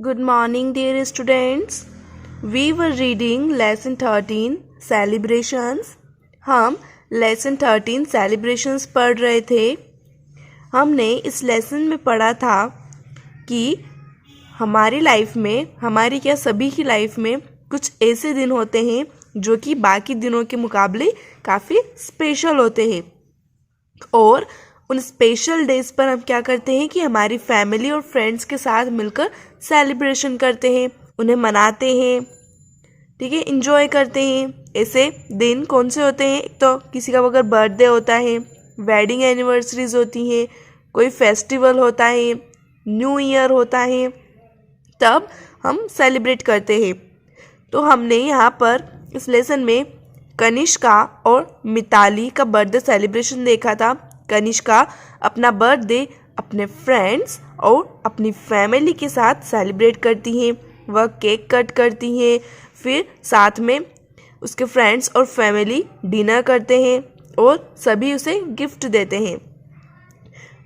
Good morning, dear students. We were reading lesson 13 celebrations. हम lesson 13 celebrations पढ़ रहे थे. हमने इस lesson में पढ़ा था कि हमारी लाइफ में, हमारी क्या सभी की लाइफ में कुछ ऐसे दिन होते हैं जो कि बाकी दिनों के मुकाबले काफ़ी स्पेशल होते हैं. और उन स्पेशल डेज पर हम क्या करते हैं कि हमारी फैमिली और फ्रेंड्स के साथ मिलकर सेलिब्रेशन करते हैं, उन्हें मनाते हैं, ठीक है, इंजॉय करते हैं. ऐसे दिन कौन से होते हैं? एक तो किसी का अगर बर्थडे होता है, वेडिंग एनिवर्सरीज होती हैं, कोई फेस्टिवल होता है, न्यू ईयर होता है, तब हम सेलिब्रेट करते हैं. तो हमने यहाँ पर इस लेसन में कनिष्का और मिताली का बर्थडे सेलिब्रेशन देखा था. कनिष्का अपना बर्थडे अपने फ्रेंड्स और अपनी फैमिली के साथ सेलिब्रेट करती हैं. वह केक कट करती हैं, फिर साथ में उसके फ्रेंड्स और फैमिली डिनर करते हैं और सभी उसे गिफ्ट देते हैं.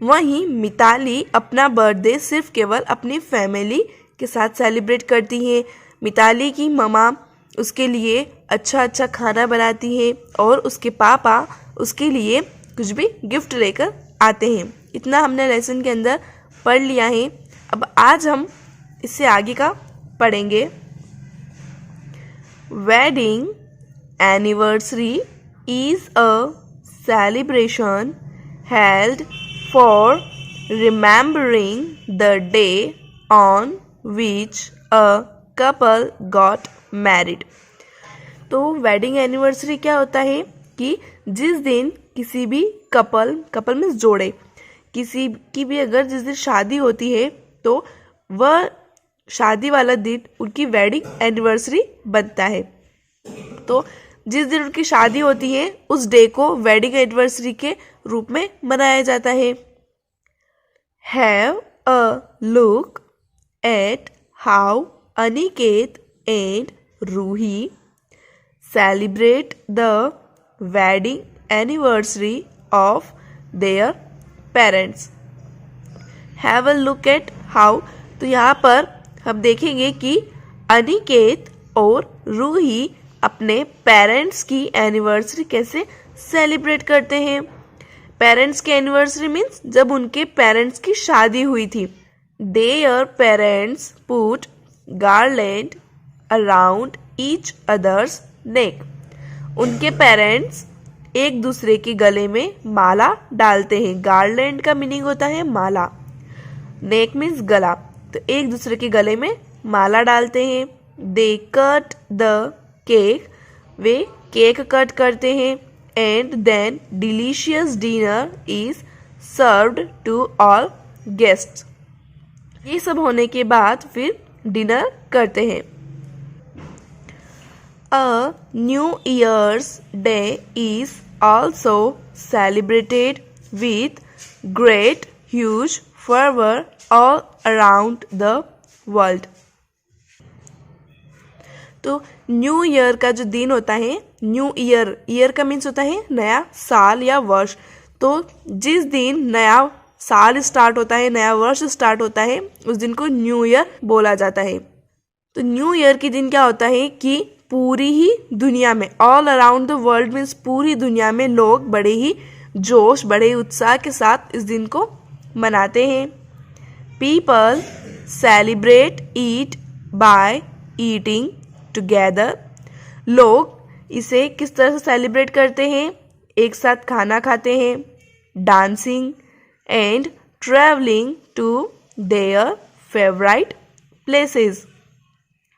वहीं मिताली अपना बर्थडे सिर्फ केवल अपनी फैमिली के साथ सेलिब्रेट करती हैं. मिताली की मम्मा उसके लिए अच्छा अच्छा खाना बनाती है और उसके पापा उसके लिए कुछ भी गिफ्ट लेकर आते हैं. इतना हमने लेसन के अंदर पढ़ लिया है. अब आज हम इससे आगे का पढ़ेंगे. Wedding anniversary is a celebration held for remembering the day on which a couple got married. तो वेडिंग एनिवर्सरी क्या होता है कि जिस दिन किसी भी कपल मीन्स जोड़े, किसी की भी अगर जिस दिन शादी होती है तो वह शादी वाला दिन उनकी वेडिंग एनिवर्सरी बनता है. तो जिस दिन उनकी शादी होती है उस डे को वेडिंग एनिवर्सरी के रूप में मनाया जाता है. Have a look at how Aniket and Roohi celebrate the wedding anniversary of their parents. Have a look at how. तो यहाँ पर हम देखेंगे कि अनिकेत और रूही अपने पेरेंट्स की एनिवर्सरी कैसे सेलिब्रेट करते हैं. पेरेंट्स की एनिवर्सरी मीन्स जब उनके पेरेंट्स की शादी हुई थी. Their parents put garland around each other's नेक. उनके पेरेंट्स एक दूसरे के गले में माला डालते हैं. गार्लैंड का मीनिंग होता है माला, नेक मीन्स गला. तो एक दूसरे के गले में माला डालते हैं. दे कट द केक, वे केक कट करते हैं. And then delicious dinner is served to all guests. ये सब होने के बाद फिर डिनर करते हैं. A New Year's Day is also celebrated with great huge fervor all around the world. तो न्यू ईयर का जो दिन होता है, न्यू ईयर का मीन्स होता है नया साल या वर्ष. तो जिस दिन नया साल स्टार्ट होता है, नया वर्ष स्टार्ट होता है, उस दिन को न्यू ईयर बोला जाता है. तो न्यू ईयर के दिन क्या होता है कि पूरी ही दुनिया में, all around the world means पूरी दुनिया में लोग बड़े ही जोश, बड़े उत्साह के साथ इस दिन को मनाते हैं. People celebrate eat by eating together. लोग इसे किस तरह से सेलिब्रेट करते हैं? एक साथ खाना खाते हैं, dancing and travelling to their favourite places.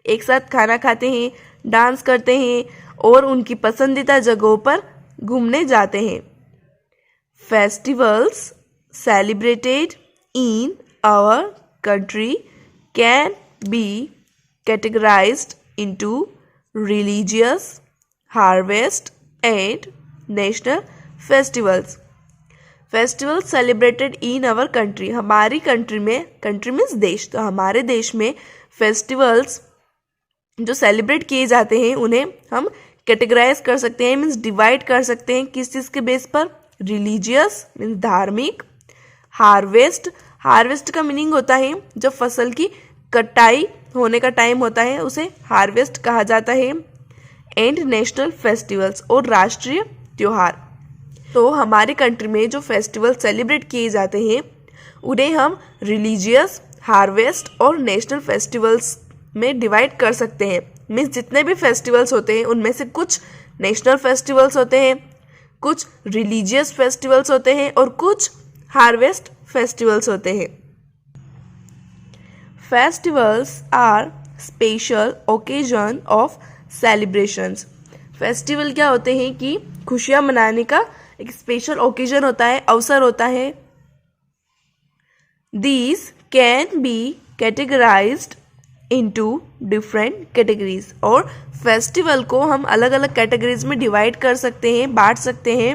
एक साथ खाना खाते हैं, डांस करते हैं और उनकी पसंदीदा जगहों पर घूमने जाते हैं. Festivals celebrated in our country can be categorised into religious, harvest and national festivals. Festivals celebrated in our country, हमारी कंट्री में, कंट्री मीन्स देश, तो हमारे देश में फेस्टिवल्स जो सेलिब्रेट किए जाते हैं उन्हें हम कैटेगराइज कर सकते हैं, मीन्स डिवाइड कर सकते हैं. किस चीज़ के बेस पर? रिलीजियस मीन्स धार्मिक, हार्वेस्ट का मीनिंग होता है जब फसल की कटाई होने का टाइम होता है उसे हार्वेस्ट कहा जाता है। एंड नेशनल फेस्टिवल्स और राष्ट्रीय त्योहार। तो हमारे कंट्री में जो फेस्टिवल सेलिब्रेट किए जाते हैं उन्हें हम रिलीजियस, हार्वेस्ट और नेशनल फेस्टिवल्स में डिवाइड कर सकते हैं। मीन्स जितने भी फेस्टिवल्स होते हैं उनमें से कुछ नेशनल फेस्टिवल्स होते हैं, कुछ रिलीजियस फेस्टिवल्स होते हैं और कुछ हार्वेस्ट फेस्टिवल्स होते हैं। Festivals are special occasion of celebrations. Festival क्या होते हैं कि खुशियां मनाने का एक स्पेशल ओकेजन होता है, अवसर होता है। These can be categorized into different categories। और फेस्टिवल को हम अलग अलग कैटेगरीज में डिवाइड कर सकते हैं, बांट सकते हैं।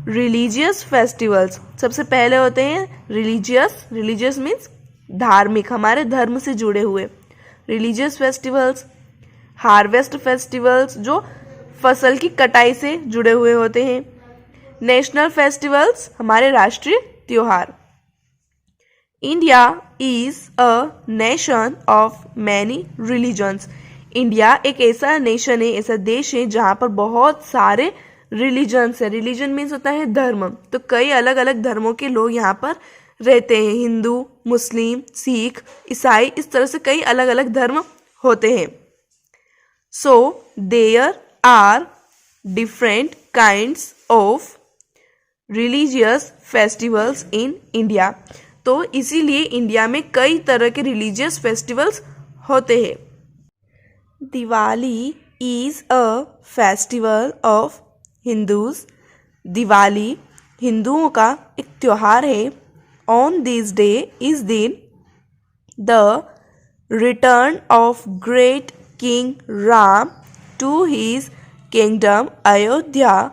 रिलीजियस फेस्टिवल्स सबसे पहले होते हैं रिलीजियस मीन्स धार्मिक, हमारे धर्म से जुड़े हुए रिलीजियस फेस्टिवल्स। हार्वेस्ट फेस्टिवल्स जो फसल की कटाई से जुड़े हुए होते हैं। नेशनल फेस्टिवल्स हमारे राष्ट्रीय त्योहार। India is a nation of many religions. India एक ऐसा नेशन है, ऐसा देश है जहाँ पर बहुत सारे रिलीजन्स है। रिलीजन मीन्स होता है धर्म, तो कई अलग अलग धर्मों के लोग यहाँ पर रहते हैं। हिंदू, मुस्लिम, सिख, ईसाई, इस तरह से कई अलग अलग धर्म होते हैं। So there are different kinds of religious festivals in India. तो इसीलिए इंडिया में कई तरह के रिलीजियस फेस्टिवल्स होते हैं। Diwali is a festival of Hindus. Diwali हिंदुओं का एक त्योहार है। ऑन दिस डे इस दिन the return of great king Ram to his kingdom Ayodhya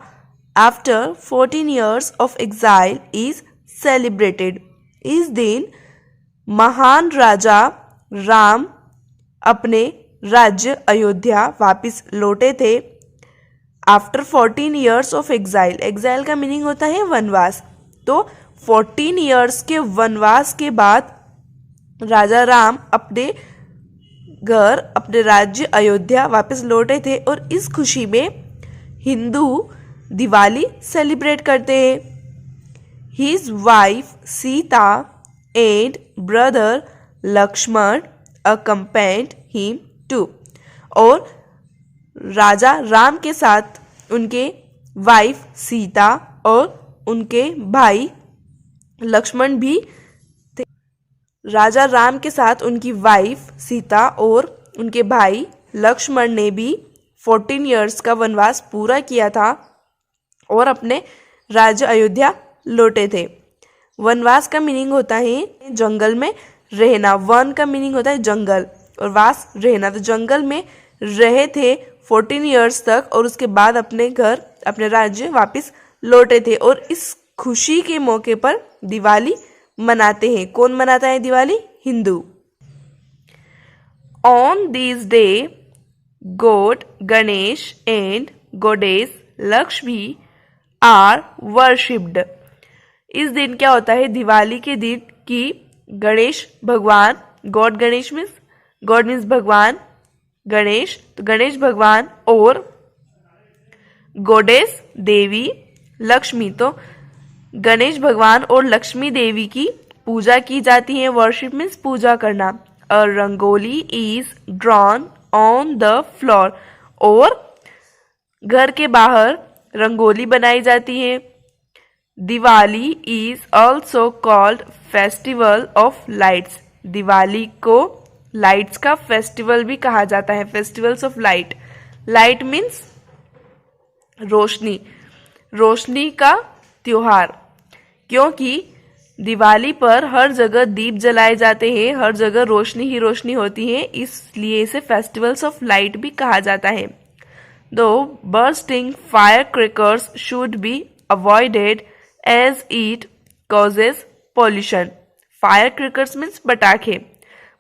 after 14 years of exile is celebrated। इस दिन महान राजा राम अपने राज्य अयोध्या वापस लौटे थे। After 14 years of exile, exile का मीनिंग होता है वनवास। तो 14 years के वनवास के बाद राजा राम अपने घर, अपने राज्य अयोध्या वापस लौटे थे और इस खुशी में हिंदू दिवाली सेलिब्रेट करते हैं। His wife Sita and brother Lakshman accompanied him too। और राजा राम के साथ उनके वाइफ सीता और उनके भाई लक्ष्मण भी थे। राजा राम के साथ उनकी वाइफ सीता और उनके भाई लक्ष्मण ने भी 14 years का वनवास पूरा किया था और अपने राज्य अयोध्या लौटे थे। वनवास का मीनिंग होता है जंगल में रहना। वन का मीनिंग होता है जंगल और वास रहना। तो जंगल में रहे थे 14 years तक और उसके बाद अपने घर, अपने राज्य वापस लौटे थे। और इस खुशी के मौके पर दिवाली मनाते हैं। कौन मनाता है Diwali? Hindu. On this day god Ganesh and goddess Lakshmi are worshipped. इस दिन क्या होता है? दिवाली के दिन की गणेश भगवान, गॉड गणेश मीन्स भगवान गणेश, तो गणेश भगवान और गॉडेस देवी लक्ष्मी, तो गणेश भगवान और लक्ष्मी देवी की पूजा की जाती है। वर्शिप मीन्स पूजा करना। और rangoli is drawn on the floor, और घर के बाहर रंगोली बनाई जाती है। Diwali is also called festival of lights. Diwali को लाइट्स का फेस्टिवल भी कहा जाता है। Festivals of light. Light means रोशनी, रोशनी का त्योहार। क्योंकि दिवाली पर हर जगह दीप जलाए जाते हैं, हर जगह रोशनी ही रोशनी होती है, इसलिए इसे फेस्टिवल्स ऑफ लाइट भी कहा जाता है। दो bursting firecrackers should be avoided as it causes pollution। firecrackers means पटाखे।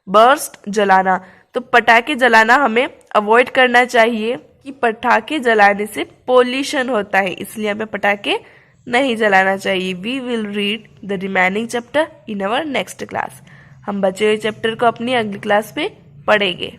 burst जलाना, तो पटाखे जलाना हमें अवॉइड करना चाहिए कि पटाखे जलाने से पोल्यूशन होता है, इसलिए हमें पटाखे नहीं जलाना चाहिए। We will read the remaining chapter in our next class. हम बचे हुए चैप्टर को अपनी अगली क्लास में पढ़ेंगे।